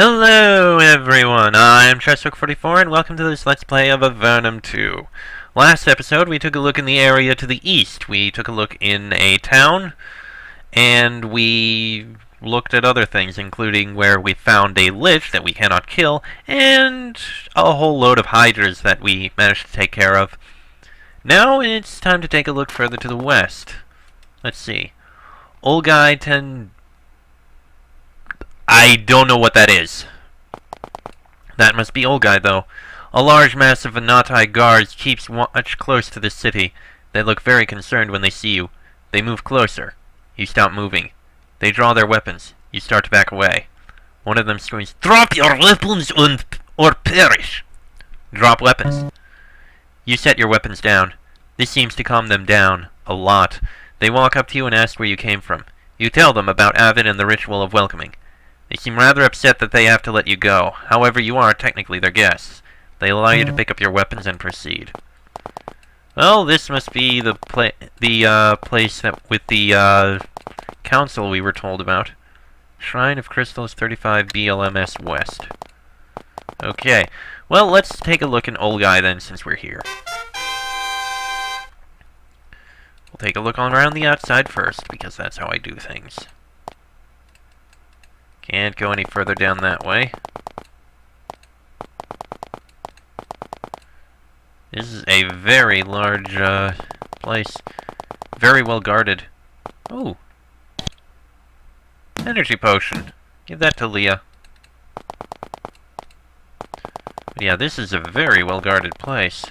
Hello everyone, I'm Chessrook44 and welcome to this Let's Play of Avernum 2. Last episode we took a look in the area to the east. We took a look in a town, and we looked at other things, including where we found a lich that we cannot kill, and a whole load of hydras that we managed to take care of. Now it's time to take a look further to the west. Let's see. Olgai 10... I don't know what that is. That must be Olgai, though. A large mass of Vahnatai guards keeps watch close to the city. They look very concerned when they see you. They move closer. You stop moving. They draw their weapons. You start to back away. One of them screams, "Drop your weapons or perish!" Drop weapons. You set your weapons down. This seems to calm them down a lot. They walk up to you and ask where you came from. You tell them about Avid and the ritual of welcoming. They seem rather upset that they have to let you go. However, you are technically their guests. They allow you to pick up your weapons and proceed. Well, this must be the place that with the council we were told about. Shrine of Crystals 35 BLMS West. Okay. Well, let's take a look in Olgai then, since we're here. We'll take a look all around the outside first, because that's how I do things. Can't go any further down that way. This is a very large place. Very well guarded. Oh. Energy potion. Give that to Leah. But yeah, this is a very well guarded place.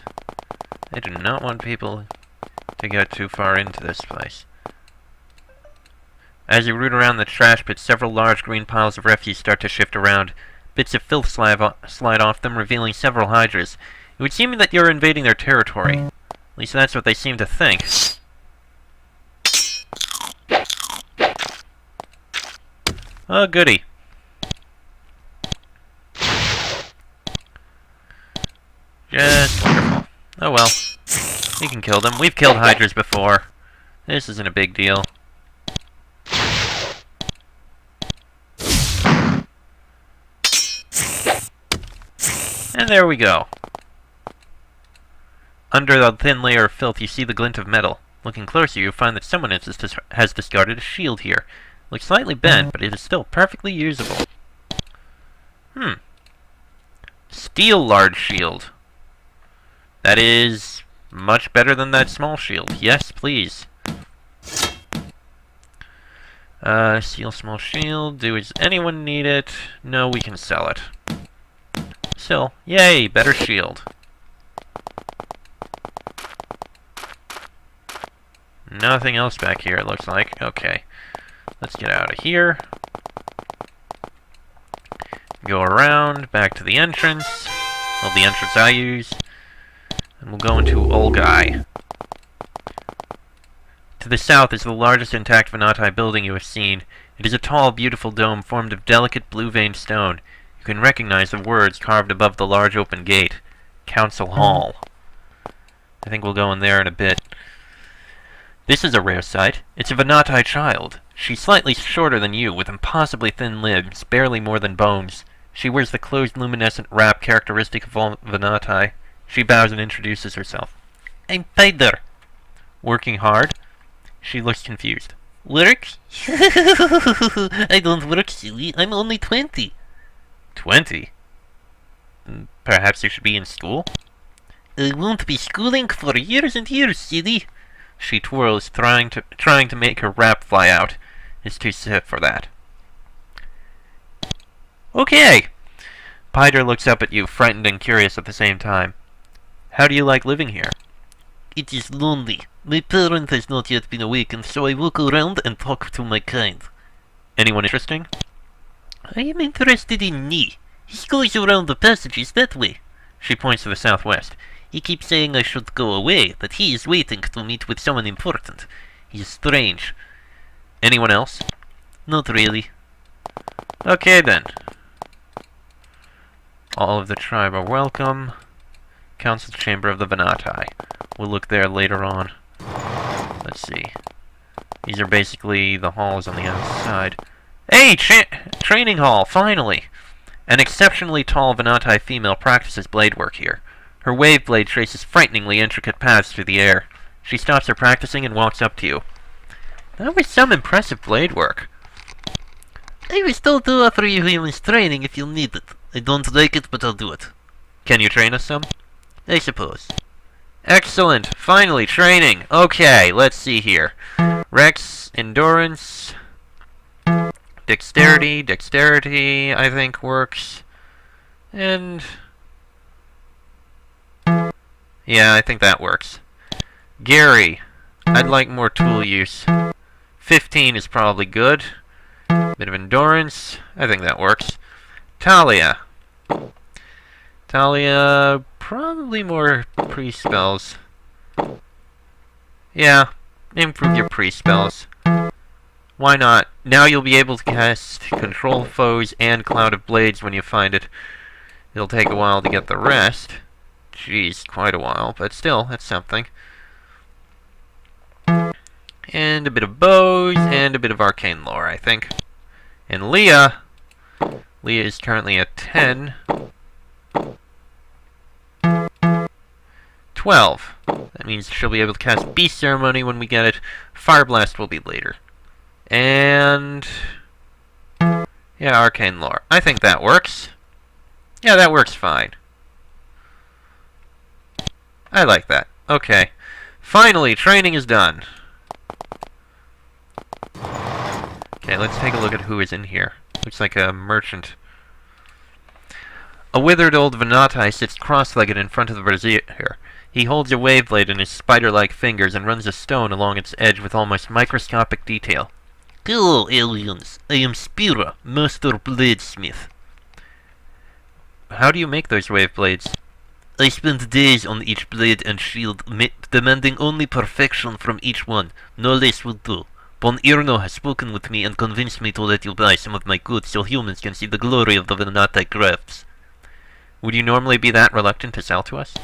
I do not want people to go too far into this place. As you root around the trash pit, several large green piles of refuse start to shift around. Bits of filth slide off them, revealing several hydras. It would seem that you're invading their territory. At least that's what they seem to think. Oh, goody. Just wonderful. Oh well. We can kill them. We've killed hydras before. This isn't a big deal. And there we go. Under the thin layer of filth, you see the glint of metal. Looking closer, you find that someone has discarded a shield here. Looks slightly bent, but it is still perfectly usable. Steel large shield. That is much better than that small shield. Yes, please. Steel small shield. Does anyone need it? No, we can sell it. Still, yay, better shield. Nothing else back here, it looks like. Okay, let's get out of here. Go around, back to the entrance. Well, the entrance I use. And we'll go into Olgai. To the south is the largest intact Vahnatai building you have seen. It is a tall, beautiful dome formed of delicate blue-veined stone. You can recognize the words carved above the large open gate. Council Hall. I think we'll go in there in a bit. This is a rare sight. It's a Vahnatai child. She's slightly shorter than you, with impossibly thin limbs, barely more than bones. She wears the closed luminescent wrap characteristic of all Vahnatai. She bows and introduces herself. I'm Pider. Working hard? She looks confused. Work? I don't work, silly. I'm only 20. 20? Perhaps you should be in school? I won't be schooling for years and years, silly. She twirls, trying to make her wrap fly out. It's too stiff for that. Okay! Pider looks up at you, frightened and curious at the same time. How do you like living here? It is lonely. My parent has not yet been awakened, so I walk around and talk to my kind. Anyone interesting? I am interested in Nee. He goes around the passages that way. She points to the southwest. He keeps saying I should go away, that he is waiting to meet with someone important. He is strange. Anyone else? Not really. Okay then. All of the tribe are welcome. Council Chamber of the Vahnatai. We'll look there later on. Let's see. These are basically the halls on the outside. Hey! Training hall! Finally! An exceptionally tall Vahnatai female practices blade work here. Her wave blade traces frighteningly intricate paths through the air. She stops her practicing and walks up to you. That was some impressive blade work. I was told to offer you humans training if you'll need it. I don't like it, but I'll do it. Can you train us some? I suppose. Excellent! Finally, training! Okay, let's see here. Rex, endurance, dexterity, I think works. And... yeah, I think that works. Gary, I'd like more tool use. 15 is probably good. Bit of endurance, I think that works. Talia, probably more pre-spells. Yeah, improve your pre-spells. Why not? Now you'll be able to cast Control Foes and Cloud of Blades when you find it. It'll take a while to get the rest. Jeez, quite a while, but still, that's something. And a bit of bows, and a bit of arcane lore, I think. And Leah is currently at 10. 12. That means she'll be able to cast Beast Ceremony when we get it. Fire Blast will be later. And... yeah, arcane lore. I think that works. Yeah, that works fine. I like that. Okay. Finally, training is done. Okay, let's take a look at who is in here. Looks like a merchant. A withered old Vahnatai sits cross-legged in front of the brazier. He holds a wave blade in his spider-like fingers and runs a stone along its edge with almost microscopic detail. Hello, aliens. I am Spira, Master Bladesmith. How do you make those wave blades? I spend days on each blade and shield, demanding only perfection from each one. No less will do. Von Irno has spoken with me and convinced me to let you buy some of my goods so humans can see the glory of the Vahnatai crafts. Would you normally be that reluctant to sell to us?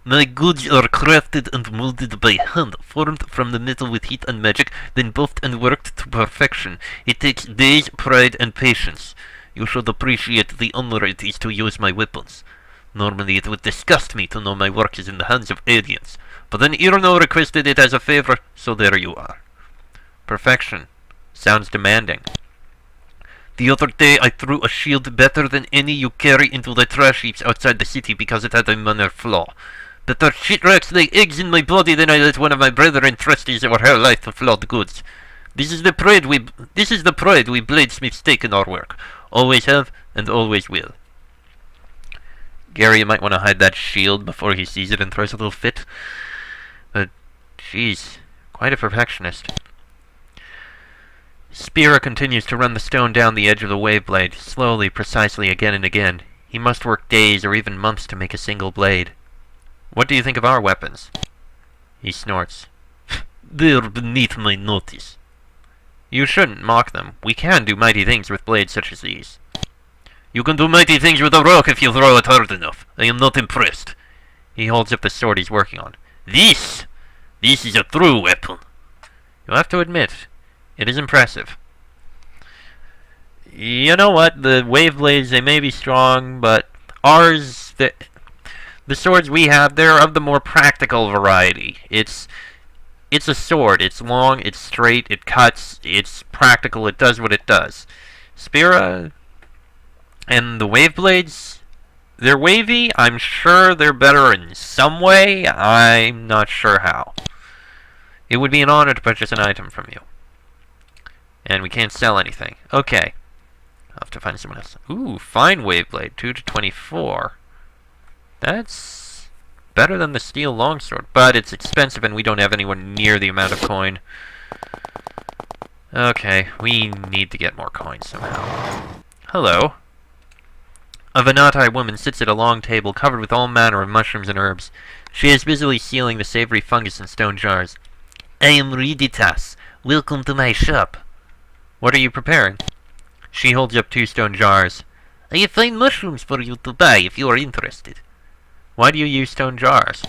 My goods are crafted and molded by hand, formed from the metal with heat and magic, then buffed and worked to perfection. It takes days, pride, and patience. You should appreciate the honor it is to use my weapons. Normally it would disgust me to know my work is in the hands of aliens, but then Irno requested it as a favor, so there you are. Perfection. Sounds demanding. The other day I threw a shield better than any you carry into the trash heaps outside the city because it had a minor flaw. Better shit-racks lay eggs in my body than I let one of my brethren trust his or her life to flawed goods. This is the pride we bladesmiths take in our work. Always have, and always will. Gary, you might want to hide that shield before he sees it and throws a little fit. But, jeez, quite a perfectionist. Spira continues to run the stone down the edge of the wave blade, slowly, precisely, again and again. He must work days or even months to make a single blade. What do you think of our weapons? He snorts. They're beneath my notice. You shouldn't mock them. We can do mighty things with blades such as these. You can do mighty things with a rock if you throw it hard enough. I am not impressed. He holds up the sword he's working on. This is a true weapon. You have to admit, it is impressive. You know what? The wave blades, they may be strong, but ours, the swords we have, they're of the more practical variety. It's a sword. It's long, it's straight, it cuts, it's practical, it does what it does. Spira and the wave blades, they're wavy. I'm sure they're better in some way. I'm not sure how. It would be an honor to purchase an item from you. And we can't sell anything. Okay. I'll have to find someone else. Ooh, fine wave blade. 2 to 24. That's better than the steel longsword. But it's expensive and we don't have anywhere near the amount of coin. Okay, we need to get more coins somehow. Hello. A Vahnatai woman sits at a long table covered with all manner of mushrooms and herbs. She is busily sealing the savory fungus in stone jars. I am Riditas. Welcome to my shop. What are you preparing? She holds up 2 stone jars. I have fine mushrooms for you to buy if you are interested. Why do you use stone jars?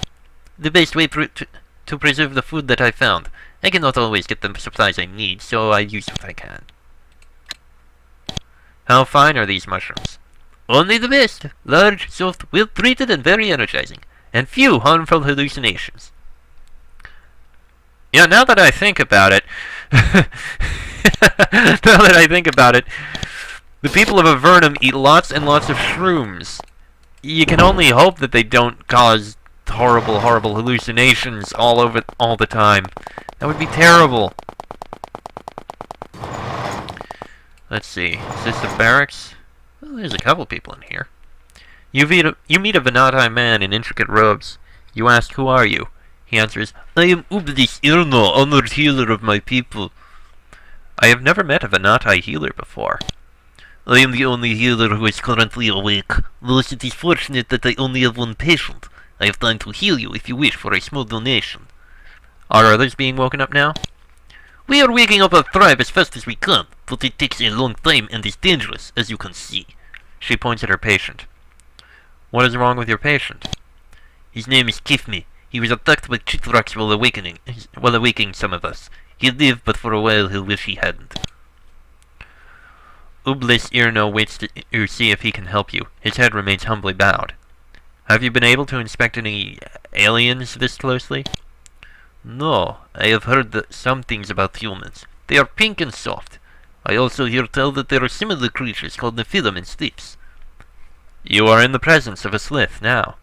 The best way to preserve the food that I found. I cannot always get the supplies I need, so I use what I can. How fine are these mushrooms? Only the best. Large, soft, well-treated, and very energizing. And few harmful hallucinations. Yeah, now that I think about it... the people of Avernum eat lots and lots of shrooms. You can only hope that they don't cause horrible, horrible hallucinations all the time. That would be terrible. Let's see. Is this the barracks? Well, there's a couple people in here. You meet a Vahnatai man in intricate robes. You ask, who are you? He answers, I am Ublis Irno, honored healer of my people. I have never met a Vahnatai healer before. I am the only healer who is currently awake. Thus it is fortunate that I only have one patient. I have time to heal you if you wish for a small donation. Are others being woken up now? We are waking up our tribe as fast as we can, but it takes a long time and is dangerous, as you can see. She points at her patient. What is wrong with your patient? His name is Kifmi. He was attacked by Chitrax while awaking some of us. He lived, but for a while he'll wish he hadn't. Ublis Irno waits to see if he can help you. His head remains humbly bowed. Have you been able to inspect any aliens this closely? No, I have heard some things about humans. They are pink and soft. I also hear tell that there are similar creatures called Nephilim in sleeps. You are in the presence of a slith now.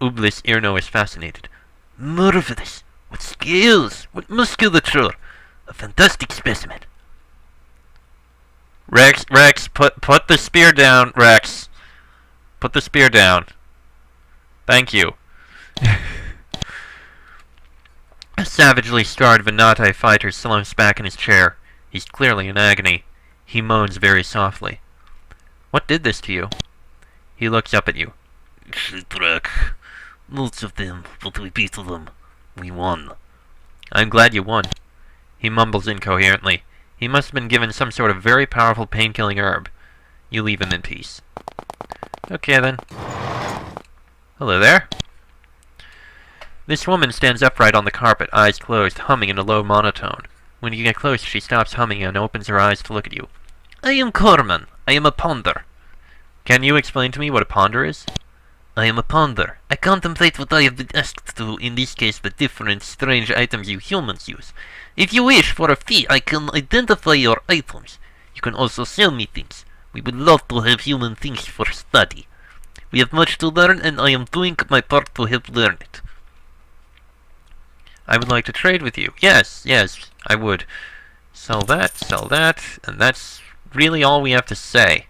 Ublis Irno is fascinated. Marvelous! What scales! What musculature! A fantastic specimen. Rex, put the spear down, Rex. Put the spear down. Thank you. A savagely scarred Vahnatai fighter slumps back in his chair. He's clearly in agony. He moans very softly. What did this to you? He looks up at you. Shipwreck. Lots of them, but we beat them. We won. I'm glad you won. He mumbles incoherently. He must have been given some sort of very powerful pain-killing herb. You leave him in peace. Okay then. Hello there. This woman stands upright on the carpet, eyes closed, humming in a low monotone. When you get close, she stops humming and opens her eyes to look at you. I am Corman. I am a ponder. Can you explain to me what a ponder is? I am a ponder. I contemplate what I have been asked to, in this case the different strange items you humans use. If you wish, for a fee, I can identify your items. You can also sell me things. We would love to have human things for study. We have much to learn, and I am doing my part to help learn it. I would like to trade with you. Yes, I would. Sell that, and that's really all we have to say.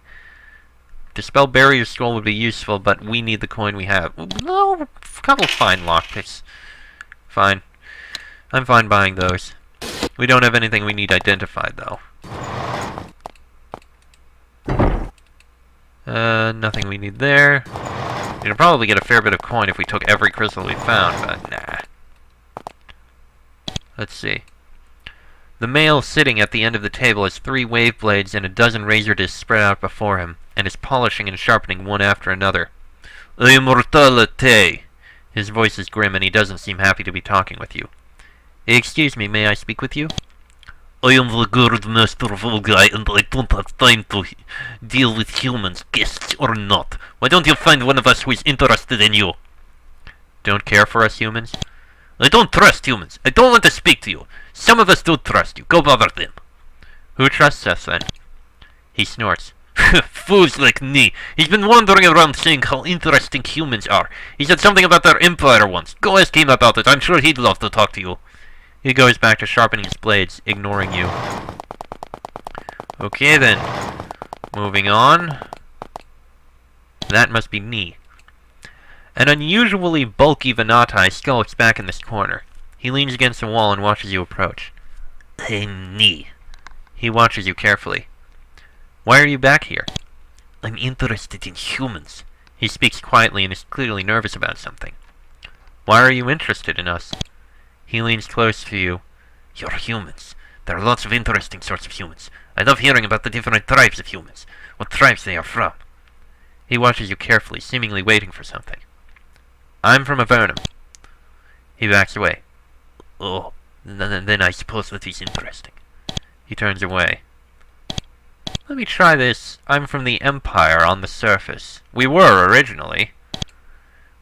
Dispel barrier scroll would be useful, but we need the coin we have. No, a couple fine lockpicks. Fine. I'm fine buying those. We don't have anything we need identified, though. Nothing we need there. We'd probably get a fair bit of coin if we took every crystal we found, but nah. Let's see. The male sitting at the end of the table has 3 wave blades and a dozen razor discs spread out before him, and is polishing and sharpening one after another. I am Vahnatai. His voice is grim, and he doesn't seem happy to be talking with you. Excuse me, may I speak with you? I am the guard master of Olgai, and I don't have time to deal with humans, guests or not. Why don't you find one of us who is interested in you? Don't care for us humans? I don't trust humans. I don't want to speak to you. Some of us don't trust you. Go bother them. Who trusts us, then? He snorts. Fools like me. He's been wandering around saying how interesting humans are. He said something about their empire once. Go ask him about it. I'm sure he'd love to talk to you. He goes back to sharpening his blades, ignoring you. Okay, then. Moving on. That must be me. An unusually bulky Vahnatai skulks back in this corner. He leans against the wall and watches you approach. I'm Ni. He watches you carefully. Why are you back here? I'm interested in humans. He speaks quietly and is clearly nervous about something. Why are you interested in us? He leans close to you. You're humans. There are lots of interesting sorts of humans. I love hearing about the different tribes of humans. What tribes they are from. He watches you carefully, seemingly waiting for something. I'm from Avernum. He backs away. Oh, then I suppose that is interesting. He turns away. Let me try this. I'm from the Empire on the surface. We were originally.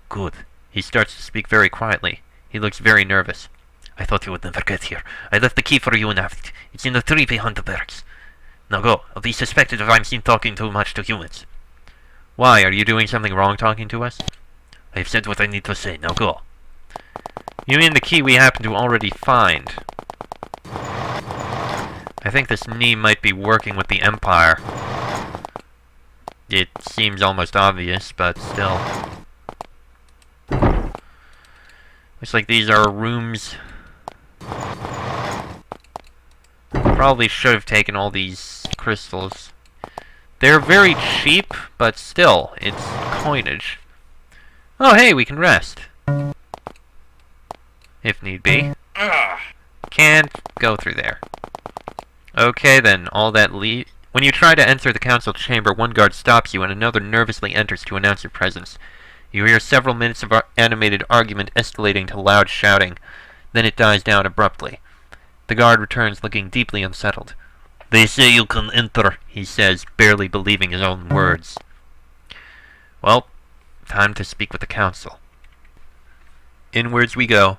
Good. He starts to speak very quietly. He looks very nervous. I thought you would never get here. I left the key for you and have it. It's in the tree behind the barracks. Now go. I'll be suspected if I'm seen talking too much to humans. Why? Are you doing something wrong talking to us? I've said what I need to say. Now go. You mean the key we happen to already find? I think this knee might be working with the Empire. It seems almost obvious, but still. Looks like these are rooms. Probably should have taken all these crystals. They're very cheap, but still, it's coinage. Oh hey, we can rest. If need be. Can't go through there. Okay then, all that when you try to enter the council chamber, one guard stops you and another nervously enters to announce your presence. You hear several minutes of animated argument escalating to loud shouting. Then it dies down abruptly. The guard returns looking deeply unsettled. They say you can enter, He says, barely believing his own words. Well, time to speak with the council. Inwards we go.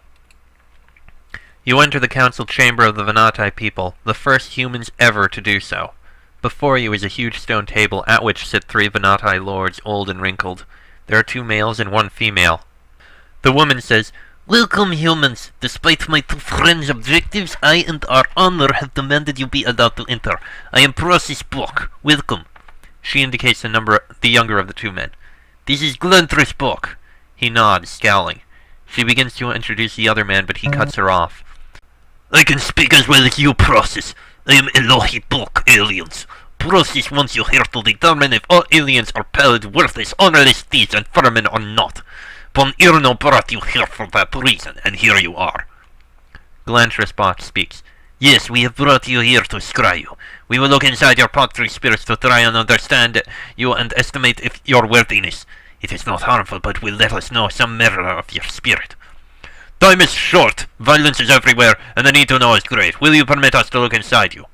You enter the council chamber of the Vahnatai people, the first humans ever to do so. Before you is a huge stone table at which sit 3 Vahnatai lords, old and wrinkled. There are 2 males and 1 female. The woman says, Welcome, humans. Despite my 2 friends' objectives, I and our honor have demanded you be allowed to enter. I am Process Spock. Welcome. She indicates the younger of the 2 men. This is Glantris Spock. He nods, scowling. She begins to introduce the other man, but he cuts her off. I can speak as well as you, Process. I am Elohi Bulk Aliens. Process wants you here to determine if all aliens are pallid, worthless, honorless thieves, and vermin or not. Von Irno brought you here for that reason, and here you are. Glantris Spock speaks. Yes, we have brought you here to scry you. We will look inside your pottery spirits to try and understand you and estimate if your worthiness. It is not harmful, but will let us know some measure of your spirit. Time is short, violence is everywhere, and the need to know is great. Will you permit us to look inside you?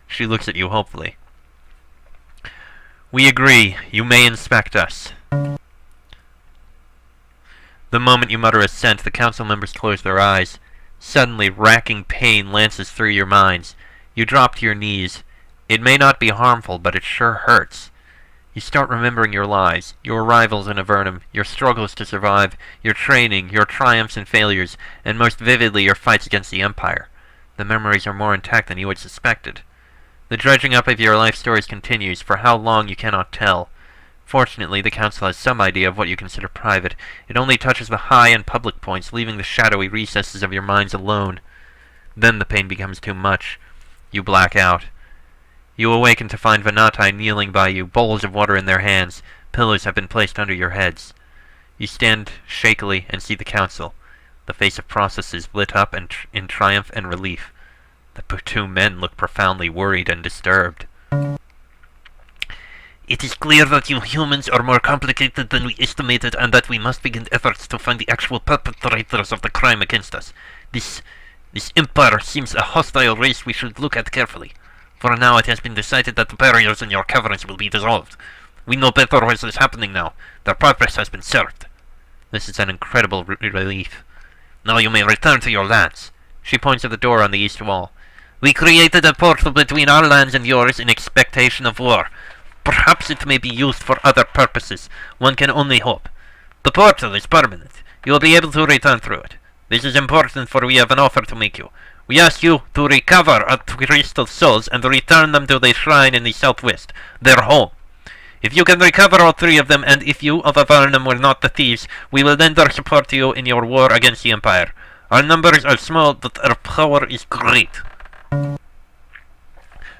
She looks at you hopefully. We agree. You may inspect us. The moment you mutter assent, the council members close their eyes. Suddenly, racking pain lances through your minds. You drop to your knees. It may not be harmful, but it sure hurts. You start remembering your lives, your arrivals in Avernum, your struggles to survive, your training, your triumphs and failures, and most vividly your fights against the Empire. The memories are more intact than you had suspected. The dredging up of your life stories continues, for how long you cannot tell. Fortunately, the Council has some idea of what you consider private. It only touches the high and public points, leaving the shadowy recesses of your minds alone. Then the pain becomes too much. You black out. You awaken to find Vahnatai kneeling by you, bowls of water in their hands. Pillows have been placed under your heads. You stand shakily and see the Council. The face of Process is lit up in triumph and relief. The 2 men look profoundly worried and disturbed. It is clear that you humans are more complicated than we estimated, and that we must begin efforts to find the actual perpetrators of the crime against us. This Empire seems a hostile race we should look at carefully. For now it has been decided that the barriers in your caverns will be dissolved. We know better what is happening now. Their purpose has been served. This is an incredible relief. Now you may return to your lands. She points at the door on the east wall. We created a portal between our lands and yours in expectation of war. Perhaps it may be used for other purposes. One can only hope. The portal is permanent. You will be able to return through it. This is important, for we have an offer to make you. We ask you to recover our crystal souls and return them to the shrine in the southwest, their home. If you can recover all 3 of them, and if you of Avernum were not the thieves, we will lend our support to you in your war against the Empire. Our numbers are small, but our power is great.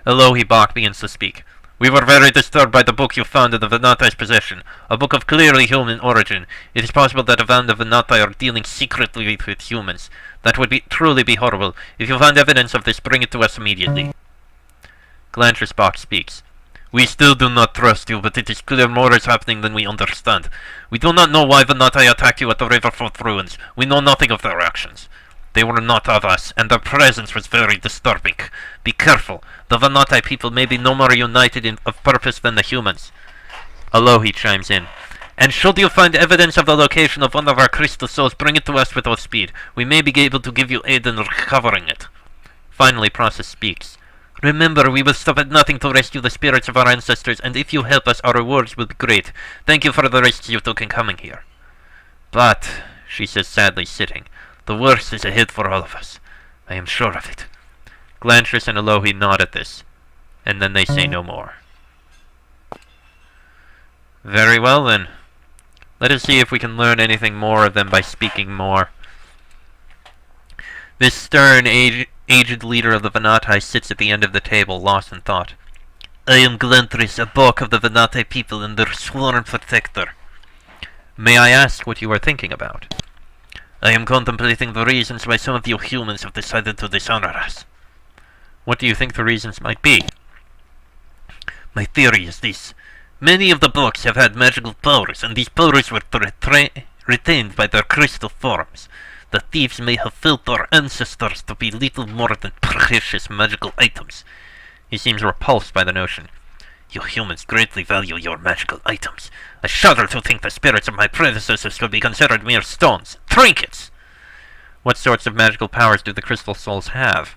Elohi Bach begins to speak. We were very disturbed by the book you found in the Vahnatais' possession, a book of clearly human origin. It is possible that a band of Vahnatai are dealing secretly with humans. That would truly be horrible. If you find evidence of this, bring it to us immediately. Glantris Bach speaks. We still do not trust you, but it is clear more is happening than we understand. We do not know why Vahnatai attacked you at the Riverfront ruins. We know nothing of their actions. They were not of us, and their presence was very disturbing. Be careful. The Vahnatai people may be no more united of purpose than the humans. Alohi chimes in. And should you find evidence of the location of one of our crystal souls, bring it to us with all speed. We may be able to give you aid in recovering it. Finally, Process speaks. Remember, we will stop at nothing to rescue the spirits of our ancestors, and if you help us, our rewards will be great. Thank you for the risks you took in coming here. But, she says sadly, sitting, the worst is ahead for all of us. I am sure of it. Glantris and Alohi nod at this, and then they say no more. Very well then. Let us see if we can learn anything more of them by speaking more. This stern, aged leader of the Vahnatai sits at the end of the table, lost in thought. I am Glantris, a Bok of the Vahnatai people and their sworn protector. May I ask what you are thinking about? I am contemplating the reasons why some of you humans have decided to dishonor us. What do you think the reasons might be? My theory is this. Many of the Boks have had magical powers, and these powers were retained by their crystal forms. The thieves may have felt our ancestors to be little more than precious magical items. He seems repulsed by the notion. You humans greatly value your magical items. I shudder to think the spirits of my predecessors could be considered mere stones, trinkets! What sorts of magical powers do the crystal souls have?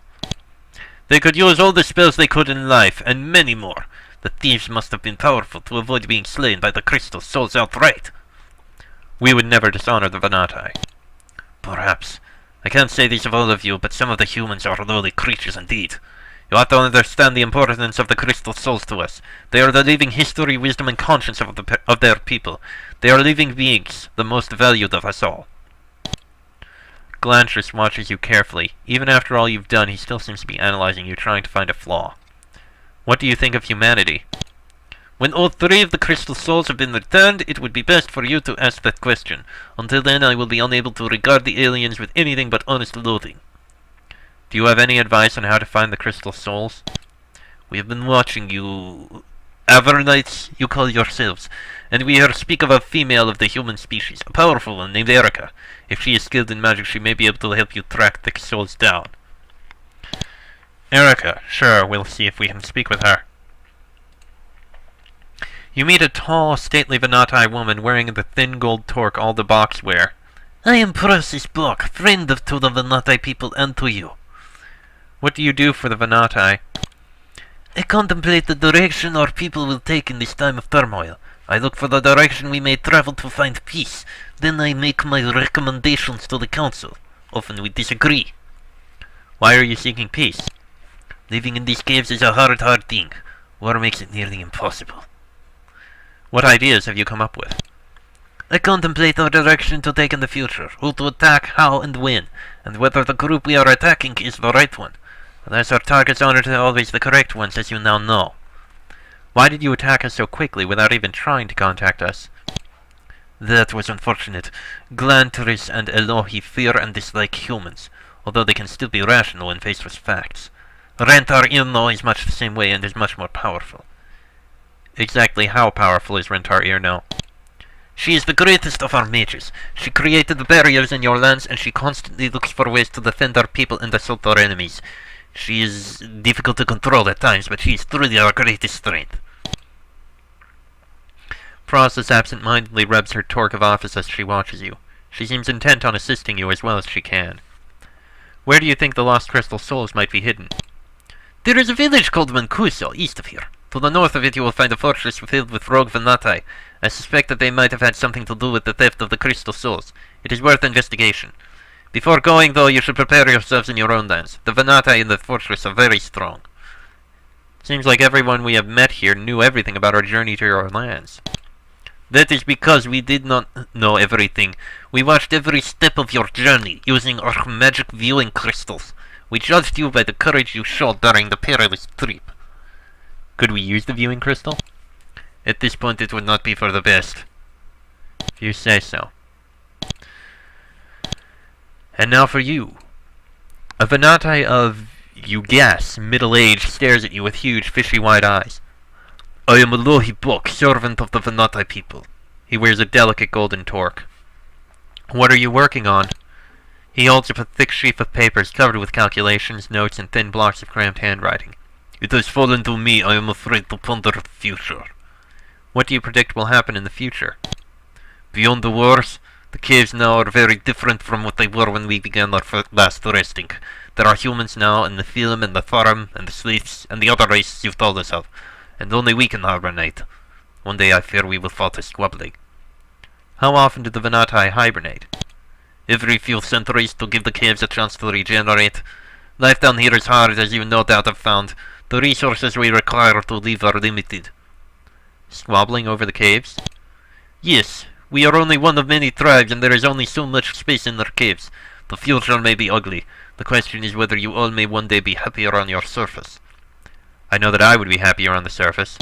They could use all the spells they could in life, and many more. The thieves must have been powerful to avoid being slain by the crystal souls outright. We would never dishonor the Vahnatai. Perhaps. I can't say this of all of you, but some of the humans are lowly creatures indeed. You ought to understand the importance of the crystal souls to us. They are the living history, wisdom, and conscience of their people. They are living beings, the most valued of us all. Glantris watches you carefully. Even after all you've done, he still seems to be analyzing you, trying to find a flaw. What do you think of humanity? When all three of the crystal souls have been returned, it would be best for you to ask that question. Until then, I will be unable to regard the aliens with anything but honest loathing. Do you have any advice on how to find the crystal souls? We have been watching you... Avernites, you call yourselves, and we hear speak of a female of the human species, a powerful one named Erica. If she is skilled in magic, she may be able to help you track the souls down. Erica, sure, we'll see if we can speak with her. You meet a tall, stately Vahnatai woman wearing the thin gold torque all the Boks wear. I am Process Bok, friend to the Vahnatai people and to you. What do you do for the Vahnatai? I contemplate the direction our people will take in this time of turmoil. I look for the direction we may travel to find peace. Then I make my recommendations to the council. Often we disagree. Why are you seeking peace? Living in these caves is a hard thing. War makes it nearly impossible. What ideas have you come up with? I contemplate our direction to take in the future, who to attack, how and when, and whether the group we are attacking is the right one. Unless our targets aren't always the correct ones, as you now know. Why did you attack us so quickly without even trying to contact us? That was unfortunate. Glantris and Alohi fear and dislike humans, although they can still be rational when faced with facts. Rentar Irno is much the same way and is much more powerful. Exactly how powerful is Rentar Irno? She is the greatest of our mages. She created the barriers in your lands, and she constantly looks for ways to defend our people and assault our enemies. She is difficult to control at times, but she is truly our greatest strength. Process absent-mindedly rubs her torque of office as she watches you. She seems intent on assisting you as well as she can. Where do you think the lost crystal souls might be hidden? There is a village called Mancuso, east of here. To the north of it you will find a fortress filled with rogue Vahnatai. I suspect that they might have had something to do with the theft of the crystal souls. It is worth investigation. Before going, though, you should prepare yourselves in your own lands. The Vahnatai in the fortress are very strong. Seems like everyone we have met here knew everything about our journey to your lands. That is because we did not know everything. We watched every step of your journey, using our magic viewing crystals. We judged you by the courage you showed during the perilous trip. Could we use the viewing crystal? At this point it would not be for the best. If you say so. And now for you. A Vahnatai of, you guess, middle age stares at you with huge, fishy-wide eyes. I am Alohi Bok, servant of the Vahnatai people. He wears a delicate golden torque. What are you working on? He holds up a thick sheaf of papers covered with calculations, notes, and thin blocks of cramped handwriting. It has fallen to me, I am afraid, to ponder the future. What do you predict will happen in the future? Beyond the wars, the caves now are very different from what they were when we began our last resting. There are humans now in the film and the forum and the slaves and the other races you've told us of, and only we can hibernate. One day I fear we will fall to squabbling. How often do the Vahnatai hibernate? Every few centuries to give the caves a chance to regenerate. Life down here is hard, as you no doubt have found. The resources we require to live are limited. Squabbling over the caves? Yes, we are only one of many tribes, and there is only so much space in their caves. The future may be ugly. The question is whether you all may one day be happier on your surface. I know that I would be happier on the surface.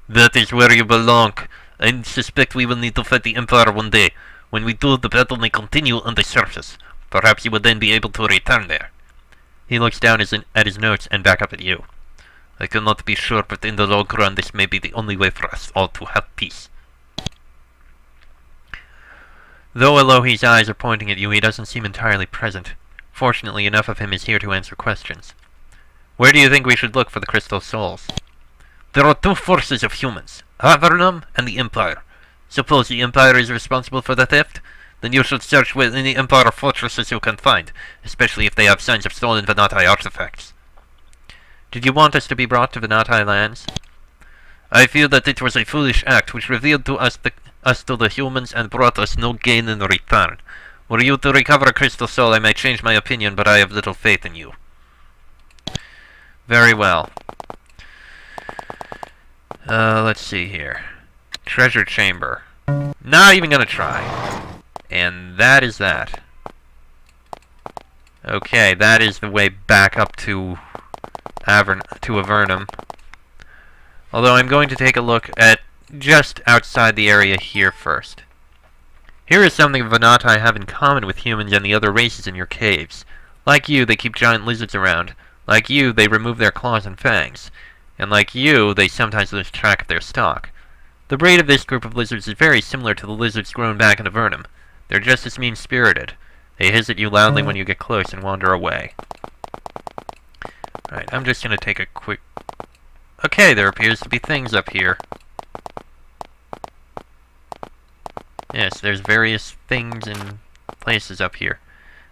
That is where you belong. I suspect we will need to fight the Empire one day. When we do, the battle may continue on the surface. Perhaps you will then be able to return there. He looks down at his notes and back up at you. I cannot be sure, but in the long run this may be the only way for us all to have peace. Though Elohi's eyes are pointing at you, he doesn't seem entirely present. Fortunately, enough of him is here to answer questions. Where do you think we should look for the crystal souls? There are two forces of humans, Avernum and the Empire. Suppose the Empire is responsible for the theft? Then you should search within the Empire fortresses you can find, especially if they have signs of stolen Vahnatai artifacts. Did you want us to be brought to Vahnatai lands? I feel that it was a foolish act which revealed to us to the humans and brought us no gain in return. Were you to recover a crystal soul, I might change my opinion, but I have little faith in you. Very well. Let's see here. Treasure chamber. Not even gonna try. And that is that. Okay, that is the way back up to Avernum. Although I'm going to take a look at just outside the area here first. Here is something Vahnatai have in common with humans and the other races in your caves. Like you, they keep giant lizards around. Like you, they remove their claws and fangs. And like you, they sometimes lose track of their stock. The breed of this group of lizards is very similar to the lizards grown back in Avernum. They're just as mean-spirited. They hiss at you loudly when you get close and wander away. Alright, I'm just gonna take a quick... Okay, there appears to be things up here. Yes, there's various things and places up here.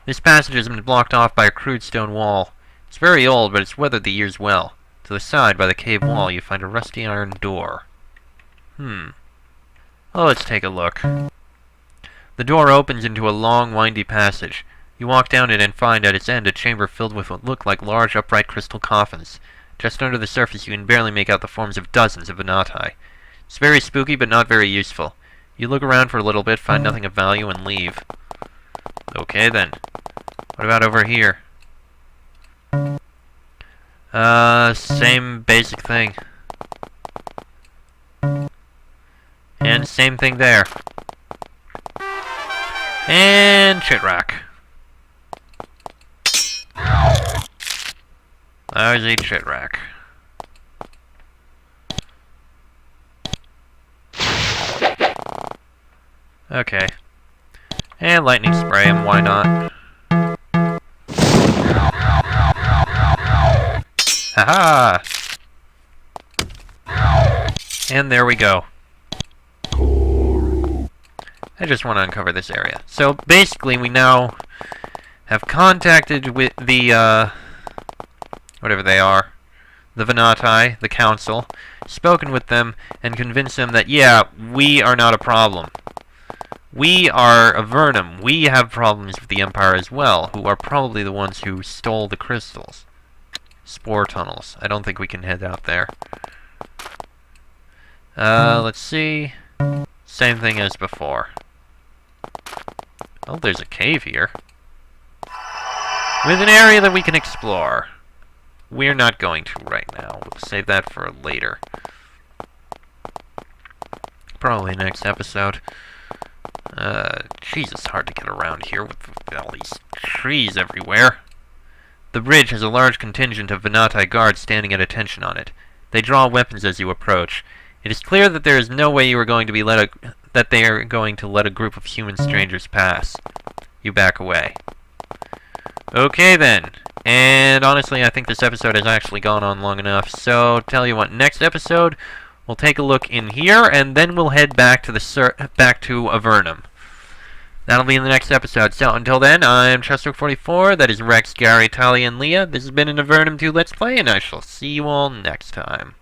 This passage has been blocked off by a crude stone wall. It's very old, but it's weathered the years well. To the side, by the cave wall, you find a rusty iron door. Well, let's take a look. The door opens into a long, windy passage. You walk down it and find at its end a chamber filled with what look like large, upright crystal coffins. Just under the surface, you can barely make out the forms of dozens of Vahnatai. It's very spooky, but not very useful. You look around for a little bit, find nothing of value, and leave. Okay, then. What about over here? Same basic thing. And same thing there. And shit rack. There's a shit rack. Okay. And lightning spray him, why not? Haha! And there we go. I just want to uncover this area. So basically we now have contacted with the, whatever they are, the Vahnatai, the council, spoken with them, and convinced them that, yeah, we are not a problem. We are Avernum. We have problems with the Empire as well, who are probably the ones who stole the crystals. Spore tunnels. I don't think we can head out there. Let's see. Same thing as before. Oh, there's a cave here. With an area that we can explore. We're not going to right now. We'll save that for later. Probably next episode. Jeez, it's hard to get around here with all these trees everywhere. The bridge has a large contingent of Vahnatai guards standing at attention on it. They draw weapons as you approach. It is clear that there is no way you are going to be that they are going to let a group of human strangers pass. You back away. Okay then. And honestly, I think this episode has actually gone on long enough. So, tell you what, next episode, we'll take a look in here, and then we'll head back to back to Avernum. That'll be in the next episode. So, until then, I'm Chester44, that is Rex, Gary, Talia, and Leah. This has been an Avernum 2 Let's Play, and I shall see you all next time.